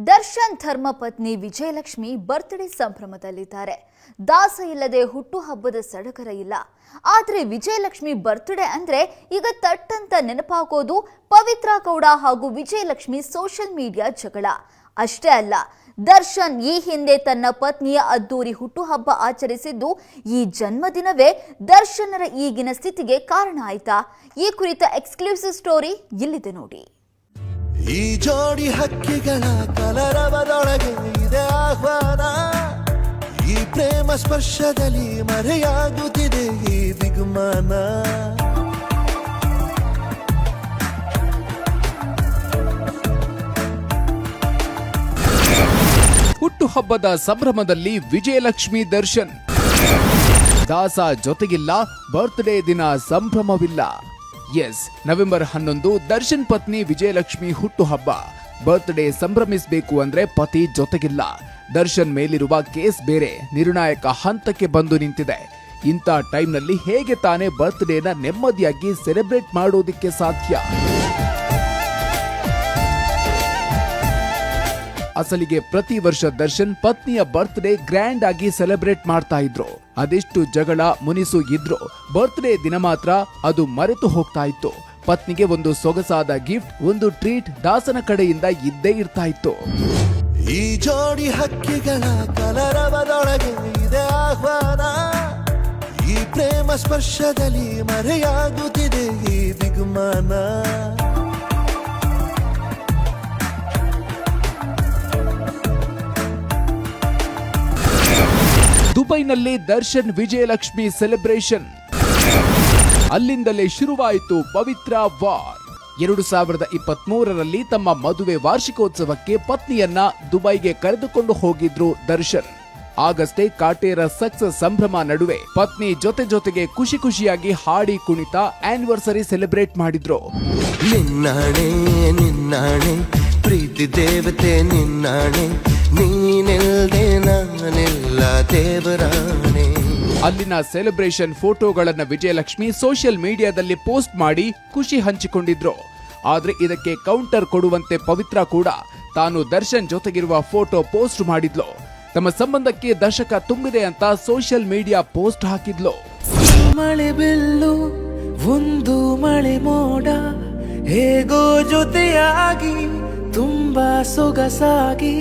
Darshan ಧರ್ಮಪತ್ನಿ Vijayalakshmi birthday ಸಂಭ್ರಮದಲ್ಲಿದ್ದಾರೆ. ದಾಸ ಇಲ್ಲದೆ ಹುಟ್ಟುಹಬ್ಬದ ಸಡಗರ ಇಲ್ಲ. ಆದರೆ ವಿಜಯಲಕ್ಷ್ಮಿ ಬರ್ತ್ಡೇ ಅಂದ್ರೆ ಈಗ ತಟ್ಟಂತ ನೆನಪಾಗೋದು ಪವಿತ್ರ ಗೌಡ ಹಾಗೂ ವಿಜಯಲಕ್ಷ್ಮಿ ಸೋಷಿಯಲ್ ಮೀಡಿಯಾ ಜಗಳ. ಅಷ್ಟೇ ಅಲ್ಲ, ದರ್ಶನ್ ಈ ಹಿಂದೆ ತನ್ನ ಪತ್ನಿಯ ಅದ್ದೂರಿ ಹುಟ್ಟುಹಬ್ಬ ಆಚರಿಸಿದ್ದು ಈ ಜನ್ಮದಿನವೇ ದರ್ಶನರ ಈಗಿನ ಸ್ಥಿತಿಗೆ ಕಾರಣ ಆಯ್ತಾ? ಈ ಕುರಿತ ಎಕ್ಸ್ಕ್ಲೂಸಿವ್ ಸ್ಟೋರಿ ಇಲ್ಲಿದೆ ನೋಡಿ. ಈ ಜೋಡಿ ಹಕ್ಕಿಗಳ ಕಲರವದೊಳಗೆ ಇದೆ ಆಹ್ವಾನ. ಈ ಪ್ರೇಮ ಸ್ಪರ್ಶದಲ್ಲಿ ಮರೆಯಾಗುತ್ತಿದೆ ಈ ದಿಗ್ಮಾನ. ಹುಟ್ಟುಹಬ್ಬದ ಸಂಭ್ರಮದಲ್ಲಿ ವಿಜಯಲಕ್ಷ್ಮಿ ದರ್ಶನ್. ದಾಸ ಜೊತೆಗಿಲ್ಲ, ಬರ್ತ್ಡೇ ದಿನ ಸಂಭ್ರಮವಿಲ್ಲ. ಎಸ್, ನವೆಂಬರ್ 11 ದರ್ಶನ್ ಪತ್ನಿ ವಿಜಯಲಕ್ಷ್ಮಿ ಹುಟ್ಟುಹಬ್ಬ. ಬರ್ತ್ಡೇ ಸಂಭ್ರಮಿಸಬೇಕು ಅಂದ್ರೆ ಪತಿ ಜೊತೆಗಿಲ್ಲ. ದರ್ಶನ್ ಮೇಲಿರುವ ಕೇಸ್ ಬೇರೆ ನಿರ್ಣಾಯಕ ಹಂತಕ್ಕೆ ಬಂದು ನಿಂತಿದೆ. ಇಂಥ ಟೈಮ್ನಲ್ಲಿ ಹೇಗೆ ತಾನೇ ಬರ್ತ್ಡೇನ ನೆಮ್ಮದಿಯಾಗಿ ಸೆಲೆಬ್ರೇಟ್ ಮಾಡೋದಿಕ್ಕೆ ಸಾಧ್ಯ? ಅಸಲಿಗೆ ಪ್ರತಿ ವರ್ಷ ದರ್ಶನ್ ಪತ್ನಿಯ ಬರ್ತ್ಡೇ ಗ್ರ್ಯಾಂಡ್ ಆಗಿ ಸೆಲೆಬ್ರೇಟ್ ಮಾಡ್ತಾ ಇದ್ರು. ಅದೆಷ್ಟು ಜಗಳ ಮುನಿಸು ಇದ್ರು, ಬರ್ತ್ಡೇ ದಿನ ಮಾತ್ರ ಅದು ಮರೆತು ಹೋಗ್ತಾ ಇತ್ತು. ಪತ್ನಿಗೆ ಒಂದು ಸೊಗಸಾದ ಗಿಫ್ಟ್, ಒಂದು ಟ್ರೀಟ್ ದಾಸನ ಕಡೆಯಿಂದ ಇದ್ದೇ ಇರ್ತಾ ಇತ್ತು. ಈ ಜೋಡಿ ಹಕ್ಕಿಗಳ ಕಲರವದೊಳಗೆ ಇದೆ ಆಹ್ವಾನ. ಈ ಪ್ರೇಮ ಸ್ಪರ್ಶದಲ್ಲಿ ಮರೆಯಾಗುತ್ತಿದೆ ಈ ದಿಗ್ಮಾನ. ದುಬೈನಲ್ಲಿ ದರ್ಶನ್ ವಿಜಯಲಕ್ಷ್ಮಿ ಸೆಲೆಬ್ರೇಷನ್. ಅಲ್ಲಿಂದಲೇ ಶುರುವಾಯಿತು ಪವಿತ್ರ ವಾರ್. 2023ರಲ್ಲಿ ತಮ್ಮ ಮದುವೆ ವಾರ್ಷಿಕೋತ್ಸವಕ್ಕೆ ಪತ್ನಿಯನ್ನ ದುಬೈಗೆ ಕರೆದುಕೊಂಡು ಹೋಗಿದ್ರು ದರ್ಶನ್. ಆಗಷ್ಟೇ ಕಾಟೇರ ಸಕ್ಸಸ್ ಸಂಭ್ರಮ ನಡುವೆ ಪತ್ನಿ ಜೊತೆಗೆ ಖುಷಿಯಾಗಿ ಹಾಡಿ ಕುಣಿತ ಆನಿವರ್ಸರಿ ಸೆಲೆಬ್ರೇಟ್ ಮಾಡಿದ್ರು. ನಿನ್ನಾಣೆ ನಿನ್ನಾಣೆ ಪ್ರೀತಿ ದೇವತೆ ನಿನ್ನಾಣೆ, ನೀನೆಲ್ದೆ ನಾನೆಲ್ಲ ದೇವರಾಣೆ. ಅಲ್ಲಿನ ಸೆಲೆಬ್ರೇಷನ್ ಫೋಟೋಗಳನ್ನ ವಿಜಯಲಕ್ಷ್ಮಿ ಸೋಷಿಯಲ್ ಮೀಡಿಯಾದಲ್ಲಿ ಪೋಸ್ಟ್ ಮಾಡಿ ಖುಷಿ ಹಂಚಿಕೊಂಡಿದ್ರು. ಆದ್ರೆ ಇದಕ್ಕೆ ಕೌಂಟರ್ ಕೊಡುವಂತೆ ಪವಿತ್ರ ಕೂಡ ತಾನು ದರ್ಶನ್ ಜೊತೆಗಿರುವ ಫೋಟೋ ಪೋಸ್ಟ್ ಮಾಡಿದ್ಲು. ತಮ್ಮ ಸಂಬಂಧಕ್ಕೆ ದಶಕ ತುಂಬಿದೆ ಅಂತ ಸೋಷಿಯಲ್ ಮೀಡಿಯಾ ಪೋಸ್ಟ್ ಹಾಕಿದ್ಲು. ಮಳೆ ಬೆಲ್ಲು ಒಂದು ಮಳೆ ಮೋಡ ಹೇಗೋ ಜೊತೆಯಾಗಿ ತುಂಬಾ ಸೊಗಸಾಗಿ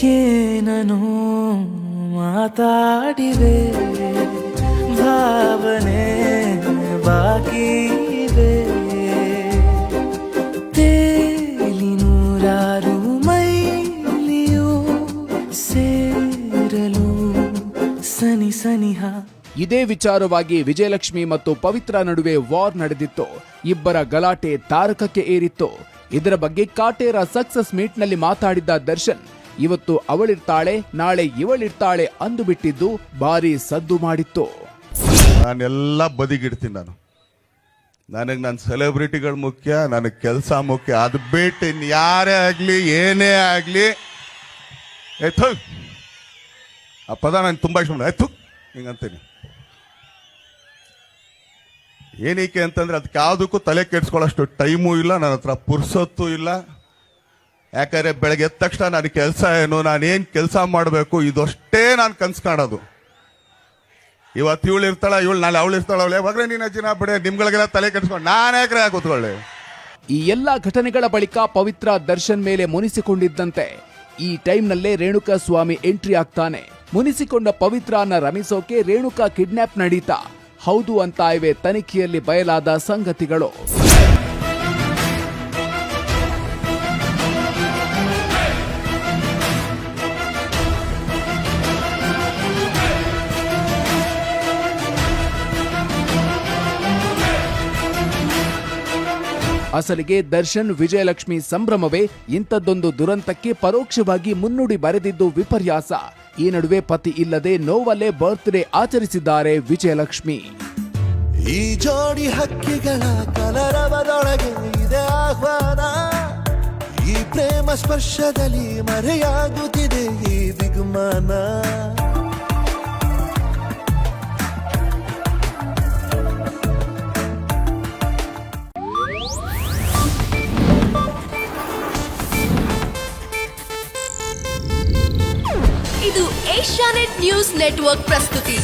ಏನೋ ಮಾತಾಡಿವೆ, ಭಾವನೆ ಬಾಕಿ ಇದೆ. ತೇಲಿ ನೂರಾರು ಮೈಲಿಯೂ ಸೇರಲು ಸನಿಹ. ಇದೇ ವಿಚಾರವಾಗಿ ವಿಜಯಲಕ್ಷ್ಮಿ ಮತ್ತು ಪವಿತ್ರ ನಡುವೆ ವಾರ್ ನಡೆದಿತ್ತು. ಇಬ್ಬರ ಗಲಾಟೆ ತಾರಕಕ್ಕೆ ಏರಿತ್ತು. ಇದರ ಬಗ್ಗೆ ಕಾಟೇರ ಸಕ್ಸಸ್ ಮೀಟ್ ನಲ್ಲಿ ಮಾತಾಡಿದ್ದ ದರ್ಶನ್, ಇವತ್ತು ಅವಳಿರ್ತಾಳೆ ನಾಳೆ ಇವಳಿರ್ತಾಳೆ ಅಂದು ಬಿಟ್ಟಿದ್ದು ಭಾರಿ ಸದ್ದು ಮಾಡಿತ್ತು. ನಾನೆಲ್ಲ ಬದಿಗಿಡ್ತೀನಿ. ನನಗೆ ನನ್ನ ಸೆಲೆಬ್ರಿಟಿಗಳು ಮುಖ್ಯ, ನನಗೆ ಕೆಲಸ ಮುಖ್ಯ. ಅದು ಬಿಟ್ಟು ಯಾರೇ ಆಗ್ಲಿ ಏನೇ ಆಗ್ಲಿ ಆ ಪದ ನಾನು ತುಂಬಾ ಇಷ್ಟ ಹಿಂಗಂತೀನಿ. ಏನಕ್ಕೆ ಅಂತಂದ್ರೆ ಅದಕ್ಕೆ ಯಾವುದಕ್ಕೂ ತಲೆ ಕೆಡ್ಸ್ಕೊಳ್ಳೋಷ್ಟು ಟೈಮು ಇಲ್ಲ, ನನ್ನ ಹತ್ರ ಪುರ್ಸೊತ್ತು ಇಲ್ಲ. ಯಾಕಂದ್ರೆ ಬೆಳಗ್ಗೆ ಎದ್ದ ತಕ್ಷಣ ನನ್ನ ಕೆಲಸ ಏನು, ನಾನೇನು ಕೆಲಸ ಮಾಡಬೇಕು, ಇದಷ್ಟೇ ನಾನು ಕನ್ಸು ಕಾಣೋದು. ಇವತ್ತು ಇವಳು ಇರ್ತಾಳ, ಇವಳು ನಾಳೆ ಅವಳು ಇರ್ತಾಳೆ, ಹೋಗ್ರೆ ನೀನು ಅಜ್ಜಿನ ಬಿಡೆ, ನಿಮ್ಗಳಿಗೆಲ್ಲ ತಲೆ ಕೆಡ್ಸ್ಕೊಂಡು ನಾನೇ ಕೂತ್ಕೊಳ್ಳಿ. ಈ ಎಲ್ಲಾ ಘಟನೆಗಳ ಬಳಿಕ ಪವಿತ್ರ ದರ್ಶನ್ ಮೇಲೆ ಮುನಿಸಿಕೊಂಡಿದ್ದಂತೆ ಈ ಟೈಮ್ನಲ್ಲೇ ರೇಣುಕಾ ಸ್ವಾಮಿ ಎಂಟ್ರಿ ಆಗ್ತಾನೆ. ಮುನಿಸಿಕೊಂಡ ಪವಿತ್ರನ ರಮಿಸೋಕೆ ರೇಣುಕಾ ಕಿಡ್ನಾಪ್ ನಡೀತಾ ಹೌದು ಅಂತ ಇವೆ ತನಿಖೆಯಲ್ಲಿ ಬಯಲಾದ ಸಂಗತಿಗಳು. ಅಸಲಿಗೆ ದರ್ಶನ್ ವಿಜಯಲಕ್ಷ್ಮಿ ಸಂಭ್ರಮವೇ ಇಂಥದ್ದೊಂದು ದುರಂತಕ್ಕೆ ಪರೋಕ್ಷವಾಗಿ ಮುನ್ನುಡಿ ಬರೆದಿದ್ದು ವಿಪರ್ಯಾಸ. ಈ ನಡುವೆ ಪತಿ ಇಲ್ಲದೆ ನೋವಲ್ಲೇ ಬರ್ತ್ಡೇ ಆಚರಿಸಿದ್ದಾರೆ ವಿಜಯಲಕ್ಷ್ಮಿ. ಈ ಜೋಡಿ ಹಕ್ಕಿಗಳ ಕಲರವದೊಳಗೆ ಇದೆ ಆಹ್ವಾನ. ಈ ಪ್ರೇಮ ಸ್ಪರ್ಶದಲ್ಲಿ ಮರೆಯಾಗುತ್ತಿದೆ ಈ ದಿಗ್ಮಾನ. ಇದು ಏಷ್ಯಾನೆಟ್ ನ್ಯೂಸ್ ನೆಟ್ವರ್ಕ್ ಪ್ರಸ್ತುತಿ.